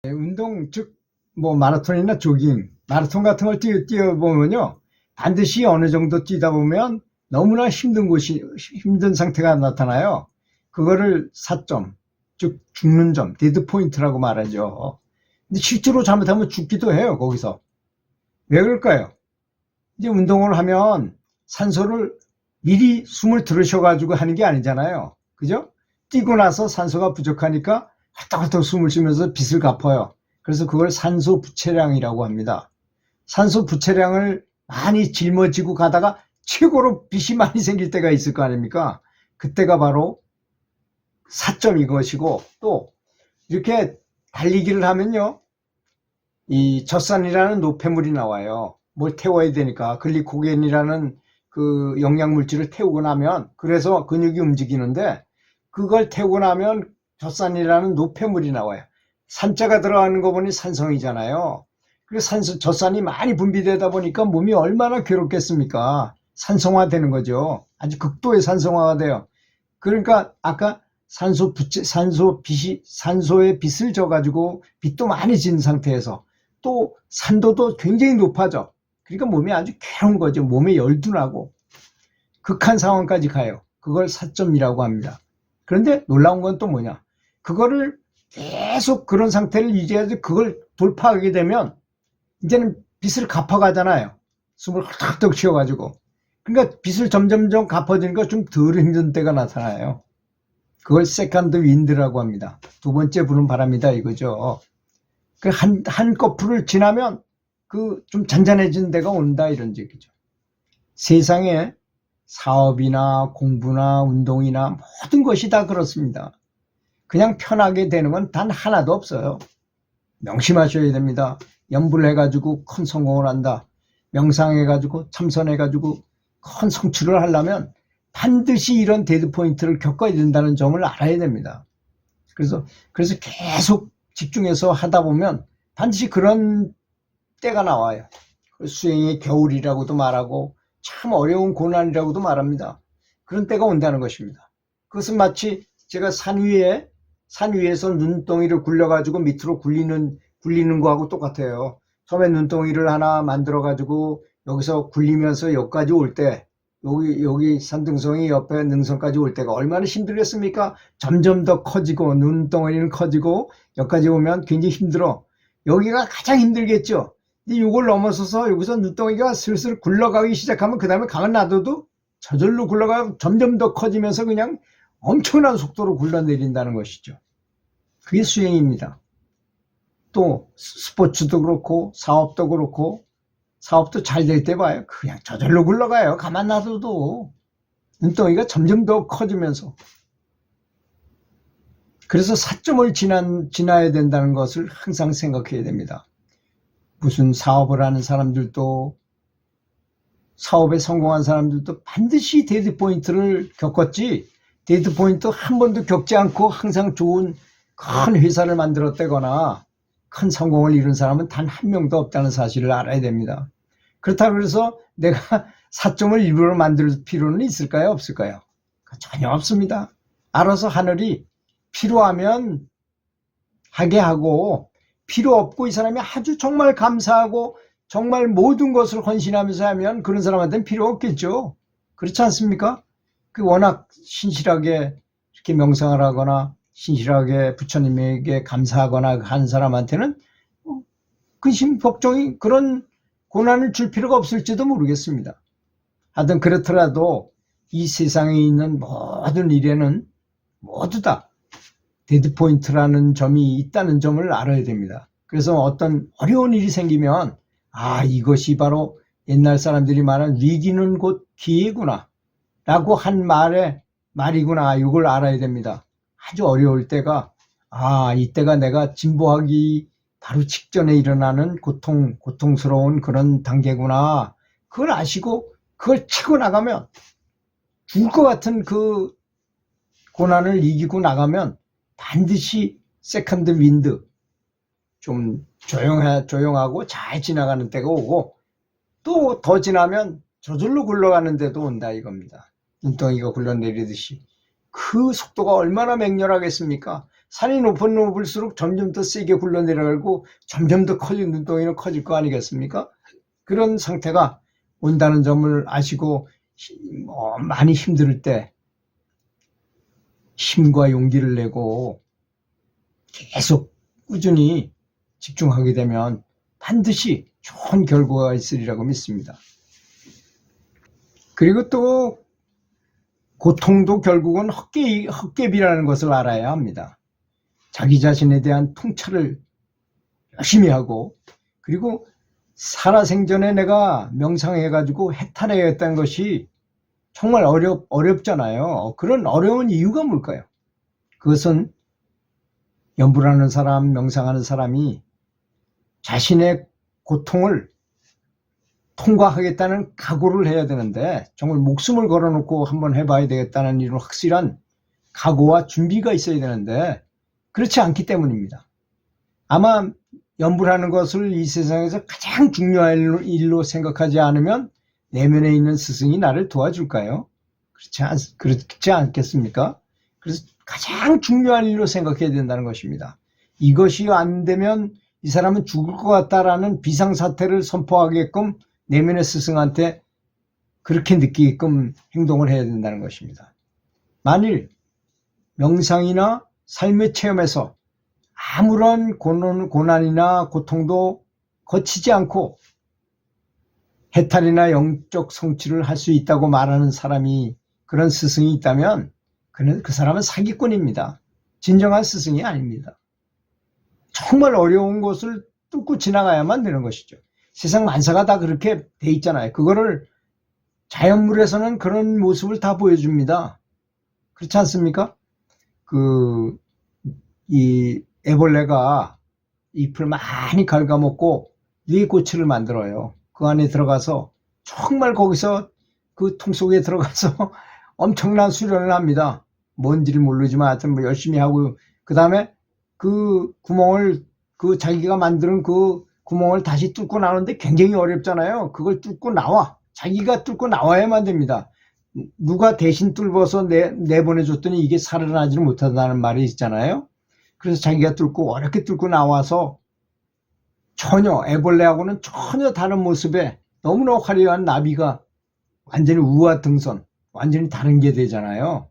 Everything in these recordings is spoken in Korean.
운동, 즉, 뭐, 마라톤이나 조깅, 마라톤 같은 걸 뛰어보면요. 반드시 어느 정도 뛰다 보면 너무나 힘든 상태가 나타나요. 그거를 사점, 즉, 죽는 점, 데드 포인트라고 말하죠. 근데 실제로 잘못하면 죽기도 해요, 거기서. 왜 그럴까요? 이제 운동을 하면 산소를 미리 숨을 들이셔가지고 하는 게 아니잖아요. 그죠? 뛰고 나서 산소가 부족하니까 헐떡헐떡 숨을 쉬면서 빚을 갚아요. 그래서 그걸 산소 부채량이라고 합니다. 산소 부채량을 많이 짊어지고 가다가 최고로 빚이 많이 생길 때가 있을 거 아닙니까? 그때가 바로 사점인 것이고, 또 이렇게 달리기를 하면요, 이 젖산이라는 노폐물이 나와요. 뭘 태워야 되니까 글리코겐이라는 그 영양물질을 태우고 나면, 그래서 근육이 움직이는데, 그걸 태우고 나면 젖산이라는 노폐물이 나와요. 산자가 들어가는 거 보니 산성이잖아요. 그래서 젖산이 많이 분비되다 보니까 몸이 얼마나 괴롭겠습니까? 산성화되는 거죠. 아주 극도의 산성화가 돼요. 그러니까 아까 산소에 빚을 져가지고 빚도 많이 진 상태에서 또 산도도 굉장히 높아져. 그러니까 몸이 아주 괴로운 거죠. 몸에 열도 나고 극한 상황까지 가요. 그걸 사점이라고 합니다. 그런데 놀라운 건 또 뭐냐? 그거를 계속 그런 상태를 유지해서 그걸 돌파하게 되면 이제는 빚을 갚아가잖아요. 숨을 헐떡 쉬어가지고. 그러니까 빚을 점점점 갚아주니까 좀 덜 힘든 때가 나타나요. 그걸 세컨드 윈드라고 합니다. 두 번째 부는 바람이다 이거죠. 그 한 거풀을 지나면 그 좀 잔잔해진 데가 온다 이런 얘기죠. 세상에 사업이나 공부나 운동이나 모든 것이 다 그렇습니다. 그냥 편하게 되는 건 단 하나도 없어요. 명심하셔야 됩니다. 염불해가지고 큰 성공을 한다. 명상해가지고 참선해가지고 큰 성취를 하려면 반드시 이런 데드포인트를 겪어야 된다는 점을 알아야 됩니다. 그래서 계속 집중해서 하다 보면 반드시 그런 때가 나와요. 수행의 겨울이라고도 말하고 참 어려운 고난이라고도 말합니다. 그런 때가 온다는 것입니다. 그것은 마치 제가 산 위에서 눈덩이를 굴려가지고 밑으로 굴리는 거하고 똑같아요. 처음에 눈덩이를 하나 만들어가지고 여기서 굴리면서 여기까지 올 때, 여기 산등성이 옆에 능선까지 올 때가 얼마나 힘들겠습니까? 점점 더 커지고, 눈덩이는 커지고, 여기까지 오면 굉장히 힘들어. 여기가 가장 힘들겠죠? 근데 이걸 넘어서서 여기서 눈덩이가 슬슬 굴러가기 시작하면 그 다음에 가만 놔둬도 저절로 굴러가고 점점 더 커지면서 그냥 엄청난 속도로 굴러내린다는 것이죠. 그게 수행입니다. 또 스포츠도 그렇고 사업도 그렇고 사업도 잘 될 때 봐요. 그냥 저절로 굴러가요. 가만 놔둬도 눈덩이가 점점 더 커지면서. 그래서 사점을 지나야 된다는 것을 항상 생각해야 됩니다. 무슨 사업을 하는 사람들도 사업에 성공한 사람들도 반드시 데드포인트를 겪었지, 데드포인트 한 번도 겪지 않고 항상 좋은 큰 회사를 만들었다거나 큰 성공을 이룬 사람은 단 한 명도 없다는 사실을 알아야 됩니다. 그렇다고 해서 내가 사점을 일부러 만들 필요는 있을까요? 없을까요? 전혀 없습니다. 알아서 하늘이 필요하면 하게 하고, 필요 없고 이 사람이 아주 정말 감사하고 정말 모든 것을 헌신하면서 하면 그런 사람한테는 필요 없겠죠. 그렇지 않습니까? 그 워낙 신실하게 이렇게 명상을 하거나 신실하게 부처님에게 감사하거나 한 사람한테는 근심, 걱정이, 그런 고난을 줄 필요가 없을지도 모르겠습니다. 하여튼 그렇더라도 이 세상에 있는 모든 일에는 모두 다 데드포인트라는 점이 있다는 점을 알아야 됩니다. 그래서 어떤 어려운 일이 생기면 이것이 바로 옛날 사람들이 말한 위기는 곧 기회구나 라고 한 말이구나, 이걸 알아야 됩니다. 아주 어려울 때가 이때가 내가 진보하기 바로 직전에 일어나는 고통스러운 그런 단계구나, 그걸 아시고 그걸 치고 나가면, 죽을 것 같은 그 고난을 이기고 나가면 반드시 세컨드 윈드, 좀 조용하고 잘 지나가는 때가 오고, 또 더 지나면 저절로 굴러가는 데도 온다 이겁니다. 눈덩이가 굴러내리듯이. 그 속도가 얼마나 맹렬하겠습니까? 산이 높을수록 점점 더 세게 굴러내려가고 점점 더 커진 눈덩이는 커질 거 아니겠습니까? 그런 상태가 온다는 점을 아시고 많이 힘들 때 힘과 용기를 내고 계속 꾸준히 집중하게 되면 반드시 좋은 결과가 있으리라고 믿습니다. 그리고 또 고통도 결국은 헛개비라는 것을 알아야 합니다. 자기 자신에 대한 통찰을 열심히 하고, 그리고 살아생전에 내가 명상해가지고 해탈해야겠다는 것이 정말 어렵잖아요. 그런 어려운 이유가 뭘까요? 그것은 염불하는 사람, 명상하는 사람이 자신의 고통을 통과하겠다는 각오를 해야 되는데, 정말 목숨을 걸어놓고 한번 해봐야 되겠다는 이런 확실한 각오와 준비가 있어야 되는데 그렇지 않기 때문입니다. 아마 염불하는 것을 이 세상에서 가장 중요한 일로 생각하지 않으면 내면에 있는 스승이 나를 도와줄까요? 그렇지 않겠습니까? 그래서 가장 중요한 일로 생각해야 된다는 것입니다. 이것이 안 되면 이 사람은 죽을 것 같다라는 비상사태를 선포하게끔 내면의 스승한테 그렇게 느끼게끔 행동을 해야 된다는 것입니다. 만일 명상이나 삶의 체험에서 아무런 고난이나 고통도 거치지 않고 해탈이나 영적 성취를 할 수 있다고 말하는 사람이, 그런 스승이 있다면 그 사람은 사기꾼입니다. 진정한 스승이 아닙니다. 정말 어려운 것을 뚫고 지나가야만 되는 것이죠. 세상 만사가 다 그렇게 돼 있잖아요. 그거를 자연물에서는 그런 모습을 다 보여줍니다. 그렇지 않습니까? 이 애벌레가 잎을 많이 갉아먹고 뇌꼬치를 만들어요. 그 안에 들어가서 정말 거기서 그 통 속에 들어가서 엄청난 수련을 합니다. 뭔지를 모르지만 하여튼 뭐 열심히 하고, 그 다음에 그 구멍을, 자기가 만드는 그 구멍을 다시 뚫고 나오는데 굉장히 어렵잖아요. 그걸 뚫고 자기가 뚫고 나와야만 됩니다. 누가 대신 뚫어서 내보내줬더니 이게 살아나지를 못한다는 말이 있잖아요. 그래서 자기가 어렵게 뚫고 나와서 전혀 애벌레하고는 전혀 다른 모습에 너무나 화려한 나비가 완전히 우아등선, 완전히 다른 게 되잖아요.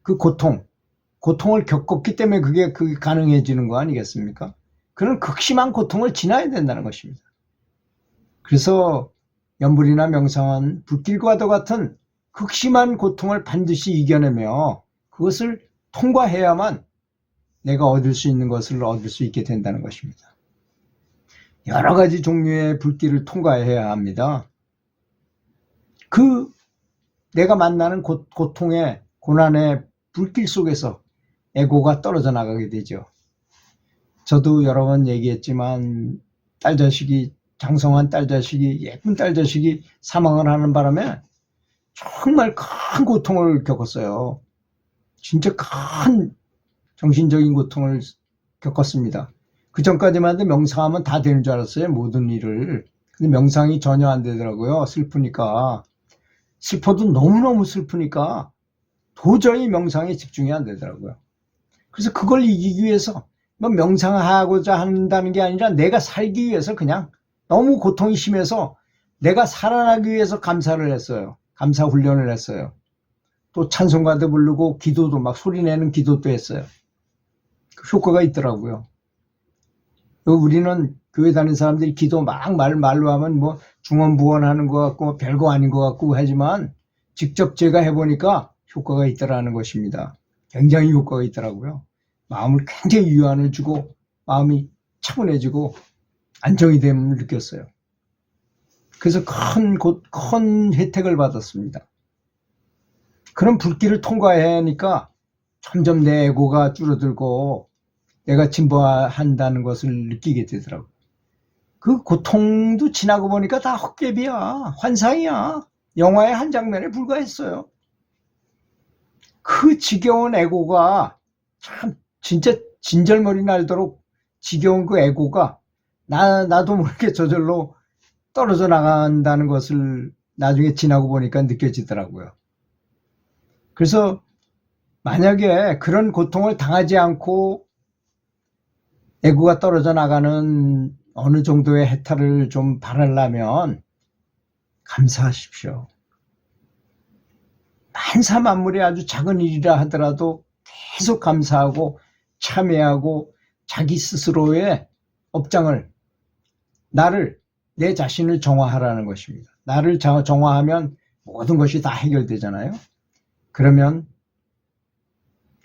그 고통을 겪었기 때문에 그게 가능해지는 거 아니겠습니까? 그런 극심한 고통을 지나야 된다는 것입니다. 그래서 염불이나 명상은 불길과도 같은 극심한 고통을 반드시 이겨내며 그것을 통과해야만 내가 얻을 수 있는 것을 얻을 수 있게 된다는 것입니다. 여러 가지 종류의 불길을 통과해야 합니다. 내가 만나는 고통의 고난의 불길 속에서 에고가 떨어져 나가게 되죠. 저도 여러 번 얘기했지만 장성한 딸자식이, 예쁜 딸자식이 사망을 하는 바람에 정말 큰 고통을 겪었어요. 진짜 큰 정신적인 고통을 겪었습니다. 그 전까지만 해도 명상하면 다 되는 줄 알았어요, 모든 일을. 근데 명상이 전혀 안 되더라고요. 슬퍼도 너무너무 슬프니까 도저히 명상에 집중이 안 되더라고요. 그래서 그걸 이기기 위해서 명상하고자 한다는 게 아니라 내가 살기 위해서, 그냥 너무 고통이 심해서 내가 살아나기 위해서 감사를 했어요. 감사 훈련을 했어요. 또 찬송가도 부르고 기도도 막 소리내는 기도도 했어요. 그 효과가 있더라고요. 우리는 교회 다니는 사람들이 기도 막 말로 하면 뭐 중언부언하는 것 같고 별거 아닌 것 같고 하지만 직접 제가 해보니까 효과가 있더라는 것입니다. 굉장히 효과가 있더라고요. 마음을 굉장히 유안을 주고 마음이 차분해지고 안정이 됨을 느꼈어요. 그래서 큰 혜택을 받았습니다. 그런 불길을 통과해야 하니까 점점 내 에고가 줄어들고 내가 진보한다는 것을 느끼게 되더라고요. 그 고통도 지나고 보니까 다 헛개비야, 환상이야. 영화의 한 장면에 불과했어요. 그 지겨운 에고가 참 진짜 진절머리 날도록 지겨운 그 에고가 나도 모르게 저절로 떨어져 나간다는 것을 나중에 지나고 보니까 느껴지더라고요. 그래서 만약에 그런 고통을 당하지 않고 애구가 떨어져 나가는 어느 정도의 해탈을 좀 바라려면 감사하십시오. 만사만물이 아주 작은 일이라 하더라도 계속 감사하고 참회하고 자기 스스로의 업장을, 내 자신을 정화하라는 것입니다. 나를 정화하면 모든 것이 다 해결되잖아요. 그러면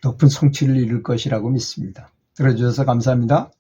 높은 성취를 이룰 것이라고 믿습니다. 들어주셔서 감사합니다.